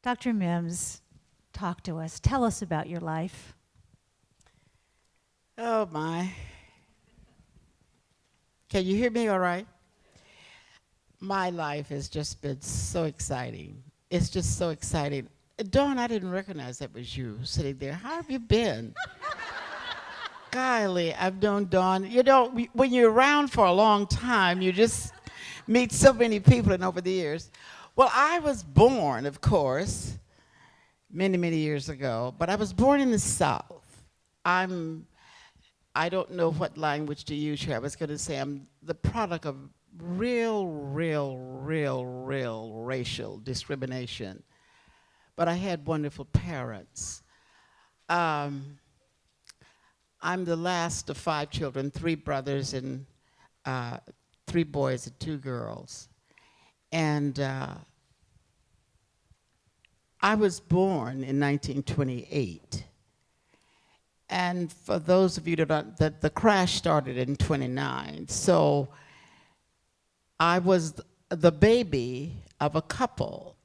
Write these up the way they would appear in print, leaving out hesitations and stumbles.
Dr. Mimms, talk to us. Tell us about your life. Oh my. Can you hear me all right? My life has just been so exciting. It's just so exciting. Dawn, I didn't recognize that was you sitting there. How have you been? Golly, I've known Dawn. You know, when you're around for a long time, you just meet so many people and over the years. Well, I was born, of course, many, many years ago, but I was born in the South. I don't know what language to use here. I was going to say I'm the product of real racial discrimination. But I had wonderful parents. I'm the last of 5 children, 3 brothers and 3 boys and 2 girls. And I was born in 1928. And for those of you that don't, the crash started in 29. So I was the baby of a couple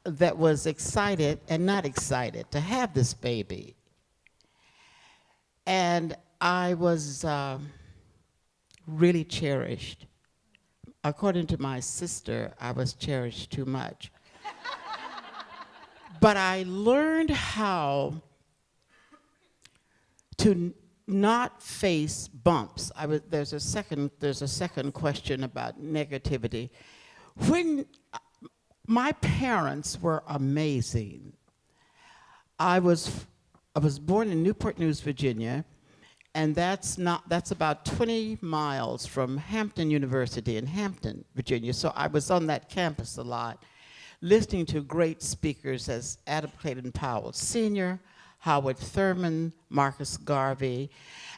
that was excited and not excited to have this baby. And I was really cherished. According to my sister, I was cherished too much. But I learned how to not face bumps. There's a second question about negativity. When my parents were amazing. I was born in Newport News, Virginia, and that's about 20 miles from Hampton University in Hampton, Virginia. So I was on that campus a lot, listening to great speakers as Adam Clayton Powell Sr., Howard Thurman, Marcus Garvey,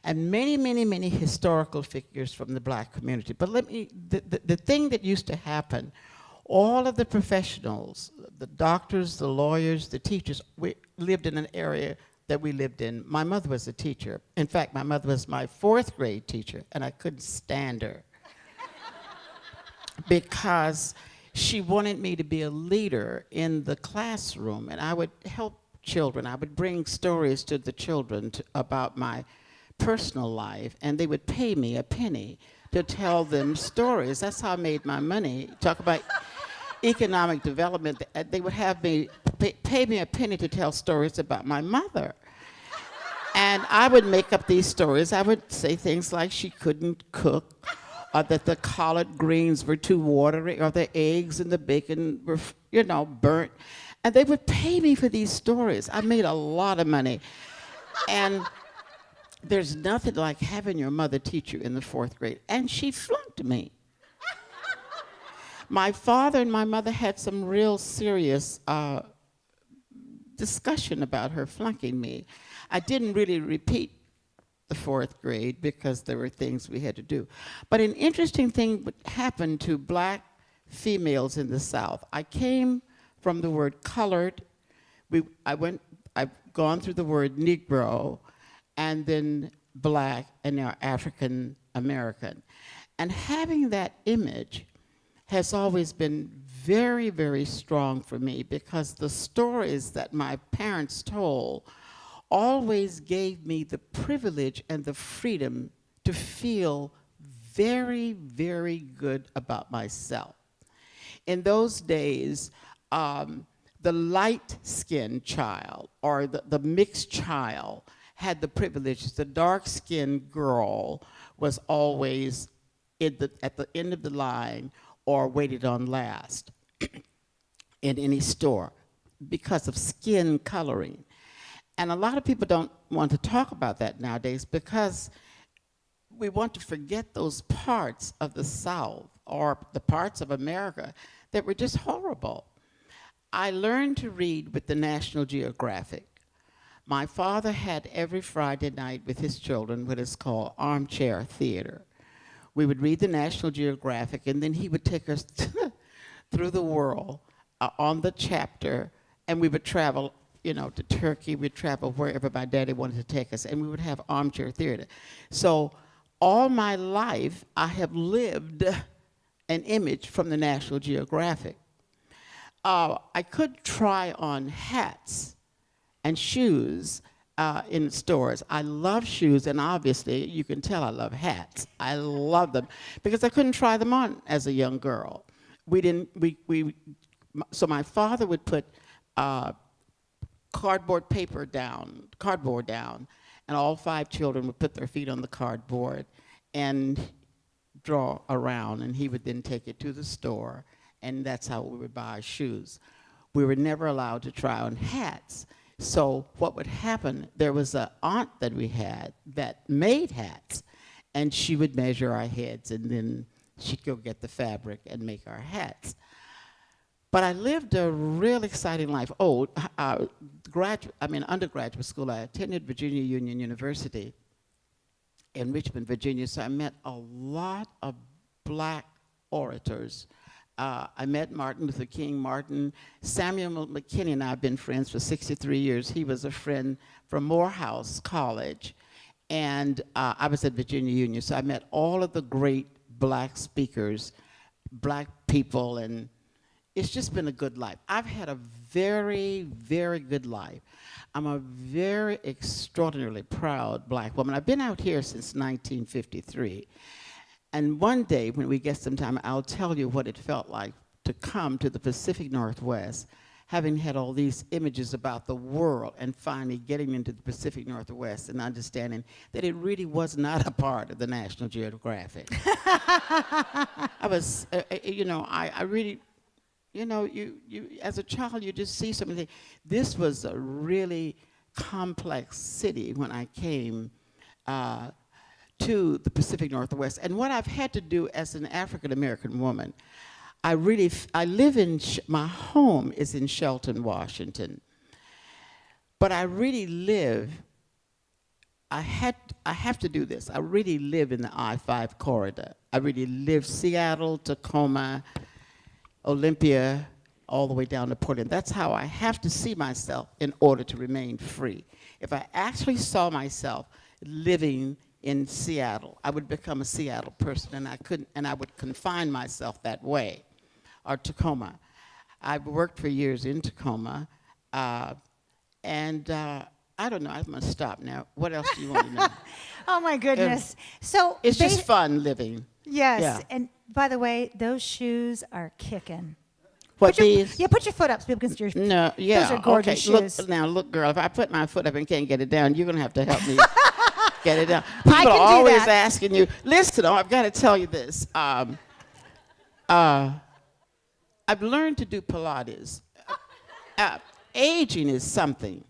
and many historical figures from the black community. But the thing that used to happen, all of the professionals, the doctors, the lawyers, the teachers, we lived in an area that we lived in. My mother was a teacher. In fact, my mother was my 4th grade teacher, and I couldn't stand her because she wanted me to be a leader in the classroom, and I would help children. I would bring stories to the children about my personal life, and they would pay me a penny to tell them stories. That's how I made my money. Talk about economic development. They would have me pay me a penny to tell stories about my mother. And I would make up these stories. I would say things like she couldn't cook, or that the collard greens were too watery, or the eggs and the bacon were, burnt. And they would pay me for these stories. I made a lot of money. And there's nothing like having your mother teach you in the 4th grade. And she flunked me. My father and my mother had some real serious discussion about her flunking me. I didn't really repeat the 4th grade because there were things we had to do. But an interesting thing happened to black females in the South. I came from the word colored. I've gone through the word Negro, and then black, and now African American. And having that image has always been very strong for me, because the stories that my parents told always gave me the privilege and the freedom to feel very good about myself. In those days, the light-skinned child or the mixed child had the privilege. The dark-skinned girl was always at the end of the line or waited on last in any store because of skin coloring. And a lot of people don't want to talk about that nowadays because we want to forget those parts of the South or the parts of America that were just horrible. I learned to read with the National Geographic. My father had every Friday night with his children what is called armchair theater. We would read the National Geographic, and then he would take us through the world on the chapter, and we would travel, to Turkey. We'd travel wherever my daddy wanted to take us, and we would have armchair theater. So all my life, I have lived an image from the National Geographic. I could try on hats and shoes in stores. I love shoes, and obviously you can tell I love hats. I love them because I couldn't try them on as a young girl. So my father would put cardboard down, and all 5 children would put their feet on the cardboard and draw around, and he would then take it to the store, and that's how we would buy shoes. We were never allowed to try on hats. So what would happen, there was an aunt that we had that made hats, and she would measure our heads, and then she'd go get the fabric and make our hats. But I lived a real exciting life. Undergraduate school, I attended Virginia Union University in Richmond, Virginia, so I met a lot of black orators. I met Martin Luther King, Samuel McKinney and I have been friends for 63 years. He was a friend from Morehouse College, and I was at Virginia Union, so I met all of the great black speakers, black people, and it's just been a good life. I've had a very, very good life. I'm a very extraordinarily proud black woman. I've been out here since 1953. And one day, when we get some time, I'll tell you what it felt like to come to the Pacific Northwest, having had all these images about the world, and finally getting into the Pacific Northwest and understanding that it really was not a part of the National Geographic. I was, I really, you as a child, you just see something. This was a really complex city when I came to the Pacific Northwest. And what I've had to do as an African-American woman, my home is in Shelton, Washington. But I have to do this. I really live in the I-5 corridor. I really live Seattle, Tacoma, Olympia, all the way down to Portland. That's how I have to see myself in order to remain free. If I actually saw myself living in Seattle, I would become a Seattle person, and I would confine myself that way, or Tacoma. I've worked for years in Tacoma, and I don't know, I'm gonna stop now. What else do you want to know? Oh my goodness. So it's just fun living. Yes, Yeah. and by the way, those shoes are kicking. What, these? Yeah, put your foot up so people can see your feet. No, yeah. Those are gorgeous shoes. Look, girl, if I put my foot up and can't get it down, you're gonna have to help me get it down. I People can are do always that. asking you, listen, I've got to tell you this. I've learned to do Pilates. Aging is something.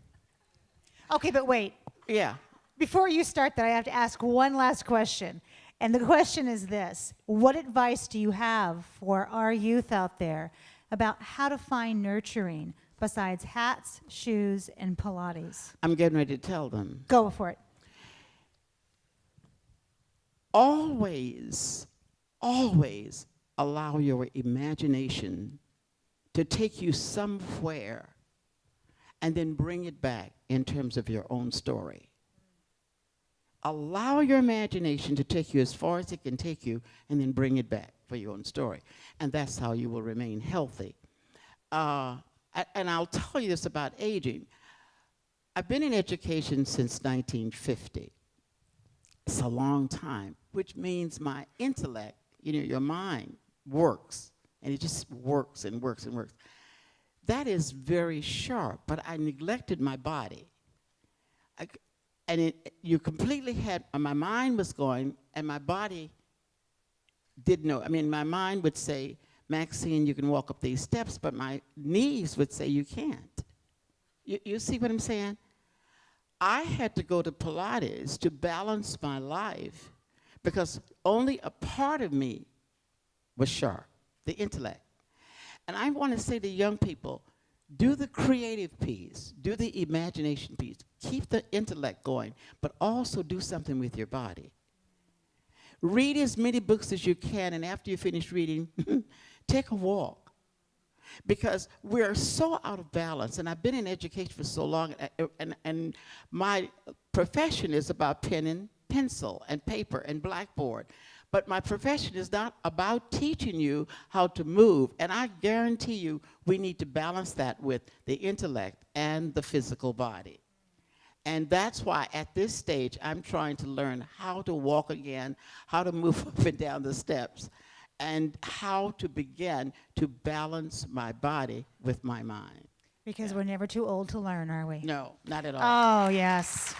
Okay, but wait. Yeah. Before you start that, I have to ask one last question. And the question is this: what advice do you have for our youth out there about how to find nurturing besides hats, shoes, and Pilates? I'm getting ready to tell them. Go for it. Always allow your imagination to take you somewhere and then bring it back in terms of your own story. Allow your imagination to take you as far as it can take you and then bring it back for your own story. And that's how you will remain healthy. And I'll tell you this about aging. I've been in education since 1950. It's a long time, which means my intellect, your mind works, and it just works and works and works. That is very sharp, but I neglected my body. You completely had, my mind was going, and my body didn't know. I mean, my mind would say, Maxine, you can walk up these steps, but my knees would say you can't. You see what I'm saying? I had to go to Pilates to balance my life because only a part of me was sharp, the intellect. And I want to say to young people, do the creative piece, do the imagination piece, keep the intellect going, but also do something with your body. Read as many books as you can, and after you finish reading, take a walk. Because we're so out of balance, and I've been in education for so long, and my profession is about pen and pencil and paper and blackboard. But my profession is not about teaching you how to move. And I guarantee you, we need to balance that with the intellect and the physical body. And that's why at this stage, I'm trying to learn how to walk again, how to move up and down the steps, and how to begin to balance my body with my mind. Because we're never too old to learn, are we? No, not at all. Oh, yes.